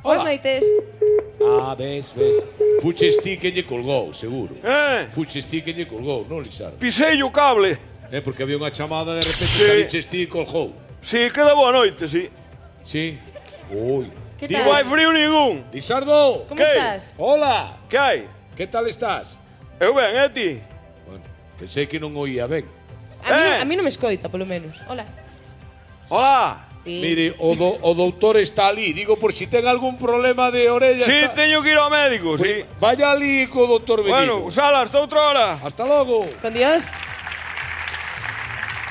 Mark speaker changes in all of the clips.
Speaker 1: Boas noites.
Speaker 2: Ves. Fuches ti que lle colgou, seguro. Fuches ti que lle colgou, non, Lizardo?
Speaker 3: Pisei o cable.
Speaker 2: Porque había unha chamada de repente saliches ti e colgou.
Speaker 3: Sí, queda boa noite, sí.
Speaker 2: Sí. Ui.
Speaker 1: Que
Speaker 3: Non hai
Speaker 1: tal?
Speaker 3: frío ningún.
Speaker 2: Lizardo.
Speaker 1: Como
Speaker 3: ¿Qué?
Speaker 1: estás?
Speaker 2: Hola.
Speaker 3: Que hai?
Speaker 2: Que tal estás?
Speaker 3: Eu ben, ti?
Speaker 2: Bueno, pensei que non oía ben.
Speaker 1: A mí non me escoita, polo menos. Hola.
Speaker 3: Hola.
Speaker 1: Sí.
Speaker 2: Mire, o doutor está ali. Digo, por si ten algún problema de orella.
Speaker 3: Sí,
Speaker 2: está...
Speaker 3: teño que ir ao médico, sí.
Speaker 2: Vaya ali co doutor Benito.
Speaker 3: Bueno, Sala, hasta outra hora.
Speaker 2: Hasta logo.
Speaker 1: Con Dios.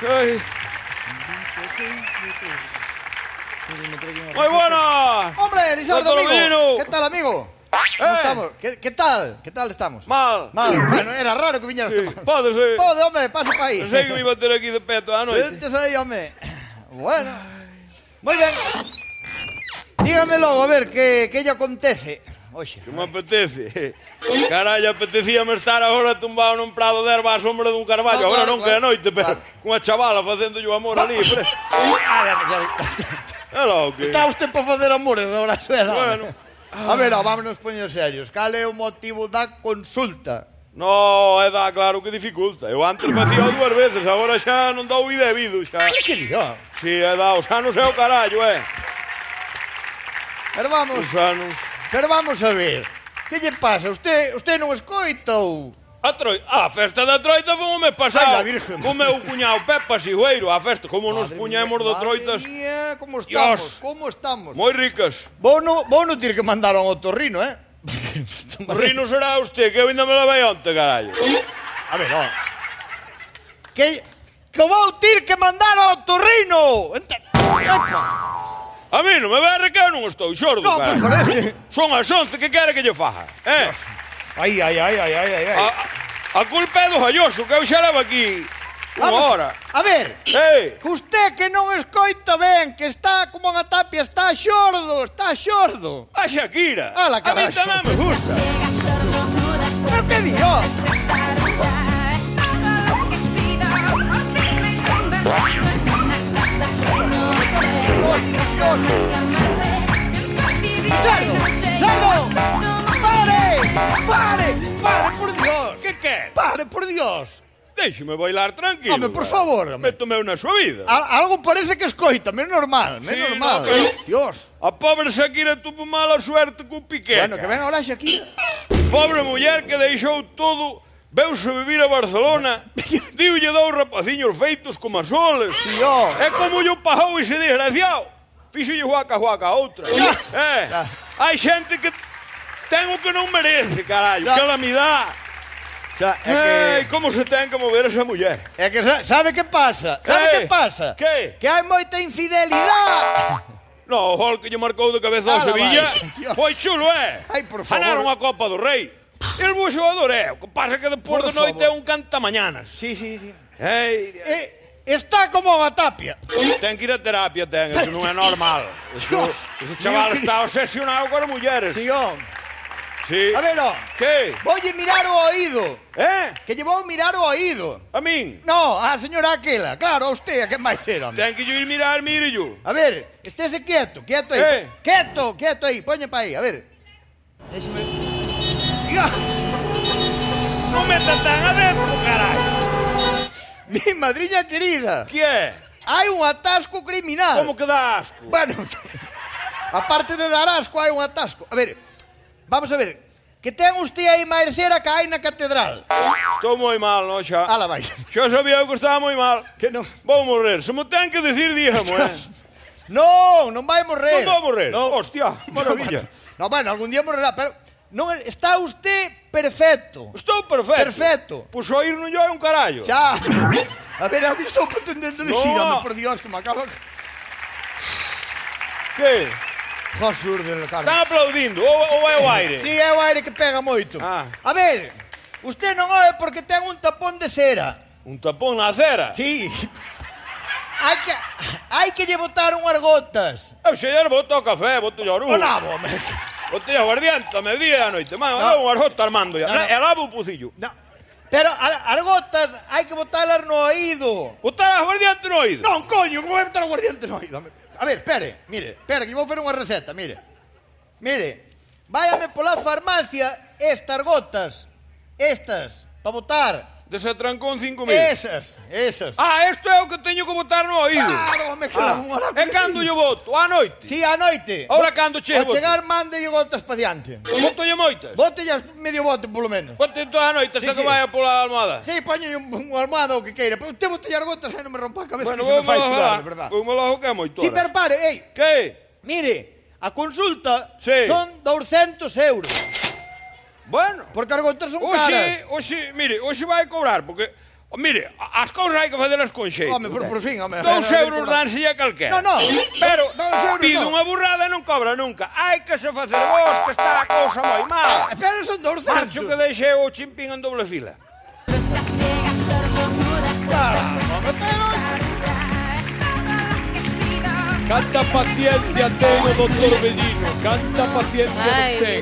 Speaker 3: Ai. Moi buenas.
Speaker 4: ¡Hombre, Lizardo,
Speaker 3: Doctor
Speaker 4: amigo!
Speaker 3: Medino.
Speaker 4: ¿Qué tal, amigo? ¿Cómo estamos? ¿Qué tal? ¿Qué tal estamos?
Speaker 3: Mal.
Speaker 4: Mal. Bueno, era raro que viñeras
Speaker 3: Sí,
Speaker 4: tomando.
Speaker 3: pode ser.
Speaker 4: Pode, hombre, pase para aí.
Speaker 3: Pensei que me iba a ter aquí de peto a noite.
Speaker 4: Siéntese aí, hombre. Bueno. Muy bien. Dígame logo, a ver, que lle acontece. Oxe.
Speaker 3: Que me apetece. Carallo, apetecíame estar agora tumbado nun prado de erva á sombra dun carballo.
Speaker 4: No,
Speaker 3: Agora
Speaker 4: claro,
Speaker 3: non que é
Speaker 4: claro.
Speaker 3: noite, pero cunha chavala facendo o amor ali. É logo que...
Speaker 4: Está usted para facer amores de hora suela.
Speaker 3: Bueno.
Speaker 4: A ver, vámonos poñer serios. Cal é o motivo da consulta?
Speaker 3: No, é da claro que dificulta. Eu antes facía 2 veces, agora xa non dou debido xa.
Speaker 4: Que diga?
Speaker 3: Si, é da, os anos é o carallo,
Speaker 4: Pero vamos,
Speaker 3: Os anos...
Speaker 4: a ver. Que lle pasa? Usted non escoita ou...
Speaker 3: A festa da Troita foi un mes pasado.
Speaker 4: Ai, la Virgen.
Speaker 3: Co meu cuñado Pepa Sigüeiro, a festa, como nos puñemos do Troitas.
Speaker 4: Madre mía, como estamos,
Speaker 3: Dios.
Speaker 4: como estamos.
Speaker 3: Moi ricas.
Speaker 4: Vou no ter que mandar a un otorrino,
Speaker 3: O rino será usted, que eu ainda me la vei onte, carallo.
Speaker 4: A ver, ó. Que vou ter que mandar ao otorrino. Epa.
Speaker 3: A mí non me berre que eu non estou xordo,
Speaker 4: No, pues
Speaker 3: carallo.
Speaker 4: parece.
Speaker 3: Son as 11, que quere que lle faja?
Speaker 4: Ai.
Speaker 3: A culpa é do Jalloso, que eu xa levo aquí unha hora.
Speaker 4: A ver, que usted que non escoita ben, que está como unha tapia, está xordo.
Speaker 3: A Shakira.
Speaker 4: Ala,
Speaker 3: A mí
Speaker 4: carallo.
Speaker 3: tamén me gusta.
Speaker 4: Pero que digo? ¡Sardo! ¡Pare, por Dios!
Speaker 3: Que quer?
Speaker 4: ¡Pare, por Dios!
Speaker 3: Déixeme bailar tranquilo.
Speaker 4: Home, por
Speaker 3: carallo.
Speaker 4: favor, home.
Speaker 3: Métome na súa vida.
Speaker 4: Algo parece que escoita, menos normal,
Speaker 3: Sí,
Speaker 4: normal.
Speaker 3: no, pero-
Speaker 4: Dios.
Speaker 3: A pobre Shakira tuvo mala suerte co Piqué.
Speaker 4: Bueno, que venga ahora Shakira.
Speaker 3: Pobre muller que deixou todo, veuse vivir a Barcelona, diulle 2 rapaciños feitos como soles.
Speaker 4: Tío.
Speaker 3: É como yo pajou ese desgraciado. Fixolle huaca a outra.
Speaker 4: Ya.
Speaker 3: É. Hai xente que ten o que non merece, carallo.
Speaker 4: Ya.
Speaker 3: Calamidade.
Speaker 4: O sea,
Speaker 3: Ei, como se ten que mover esa muller.
Speaker 4: ¿Sabe qué pasa?
Speaker 3: ¿Qué? ¿Qué?
Speaker 4: Que hai moita infidelidade.
Speaker 3: No, o gol que lle marcou de cabeza ao
Speaker 4: Ala,
Speaker 3: Sevilla
Speaker 4: vai, Dios.
Speaker 3: foi chulo,
Speaker 4: Ai, por favor.
Speaker 3: Ganaron a Copa do Rei. El bo xogador é, o que pasa que depois
Speaker 4: Por
Speaker 3: de noite
Speaker 4: favor.
Speaker 3: é un cantamañanas.
Speaker 4: Sí.
Speaker 3: Ei,
Speaker 4: Está como unha tapia.
Speaker 3: ten que ir a terapia, eso non é normal.
Speaker 4: Dios.
Speaker 3: Ese chaval está obsesionado con as mulleres.
Speaker 4: Sí, home.
Speaker 3: Sí.
Speaker 4: A ver, ó.
Speaker 3: Que?
Speaker 4: Voy mirar o oído. Que lle vou mirar o oído.
Speaker 3: A min?
Speaker 4: No, a señora aquela. Claro, a usted, a que máis era, home.
Speaker 3: Ten que yo ir mirar, mire yo.
Speaker 4: A ver, estése quieto aí.
Speaker 3: Eh.
Speaker 4: Quieto aí, poña para aí, a ver. Déxeme. Diga.
Speaker 3: Non meta tan adentro, carallo.
Speaker 4: Mi madriña querida.
Speaker 3: Que é?
Speaker 4: Hai un atasco criminal.
Speaker 3: Como que dá asco?
Speaker 4: Bueno, aparte de dar asco, hai un atasco. A ver, vamos a ver. Que ten usted aí máis cera que hai na catedral.
Speaker 3: Estou moi mal, non xa?
Speaker 4: Ala, vai.
Speaker 3: Xa sabía que estaba moi mal.
Speaker 4: Que non?
Speaker 3: Vou morrer. Se mo ten que decir, dígamo,
Speaker 4: Non vai morrer.
Speaker 3: Non vou morrer?
Speaker 4: No.
Speaker 3: Hostia, maravilla.
Speaker 4: No, bueno, algún día morrerá, pero non está usted perfecto.
Speaker 3: Estou perfecto.
Speaker 4: Perfecto.
Speaker 3: Pois oír non lle é un carallo.
Speaker 4: Xa. A ver, a que estou pretendendo decir,
Speaker 3: No.
Speaker 4: home, por Dios, que me acaba...
Speaker 3: Que?
Speaker 4: Josur del Carmen.
Speaker 3: Están aplaudindo, ou é o aire?
Speaker 4: Sí, é o aire que pega moito.
Speaker 3: Ah.
Speaker 4: A ver, usted non oe porque ten un tapón de cera.
Speaker 3: Un tapón na acera?
Speaker 4: Sí. Hai que lle botar unhas gotas.
Speaker 3: Eu xe lle boto o café, boto lle orujo.
Speaker 4: O nabo, home.
Speaker 3: Boto lle aguardiente, a medía a noite. Man,
Speaker 4: No.
Speaker 3: unhas gotas armando ya.
Speaker 4: No, no.
Speaker 3: E lavo o pucillo.
Speaker 4: No. Pero as gotas hai que botalas no oído.
Speaker 3: Botar aguardiente no oído?
Speaker 4: Non, coño, como vai botar aguardiente no oído? A ver, espere, que vou fer unha receta, mire. Mire, váyame pola farmacia estas gotas. Estas, para botar.
Speaker 3: Desatrancón 5.000.
Speaker 4: Esas.
Speaker 3: Isto é o que teño que botar no oído.
Speaker 4: Claro, me clavo un
Speaker 3: E cando yo voto? A noite?
Speaker 4: Si, a noite.
Speaker 3: Ahora cando che
Speaker 4: Ao
Speaker 3: voto?
Speaker 4: chegar, mande gotas pa diante.
Speaker 3: Botolle moitas?
Speaker 4: Bótellas medio bote, polo menos.
Speaker 3: Bote toda a noite hasta que
Speaker 4: Sí, sí.
Speaker 3: vaya pola almohada.
Speaker 4: Si, poño un almohada o que queira. Pero usted botellas gotas e non me rompa a cabeza
Speaker 3: Bueno,
Speaker 4: que se me
Speaker 3: vou
Speaker 4: fai
Speaker 3: me
Speaker 4: sudar, de verdad.
Speaker 3: Vou me lo que é moito.
Speaker 4: Si, pero pare,
Speaker 3: Que?
Speaker 4: mire, a consulta
Speaker 3: Sí.
Speaker 4: son 200 euros.
Speaker 3: Bueno.
Speaker 4: Porque as gotas son caras.
Speaker 3: Hoxe vai cobrar, porque... Mire, as cousas hai que facelas con xeito.
Speaker 4: Home, por fin, home.
Speaker 3: 2 euros danse a calquera.
Speaker 4: No.
Speaker 3: Pero
Speaker 4: 2 euros
Speaker 3: pide
Speaker 4: no.
Speaker 3: unha burrada e non cobra nunca. Hai que se facer vos, que está a cousa moi mal.
Speaker 4: Pero son 200.
Speaker 3: Marcho que deixei o chimpín en doble fila.
Speaker 2: Canta paciencia ten o doctor Bellino. Canta paciencia
Speaker 1: Ai.
Speaker 2: ten.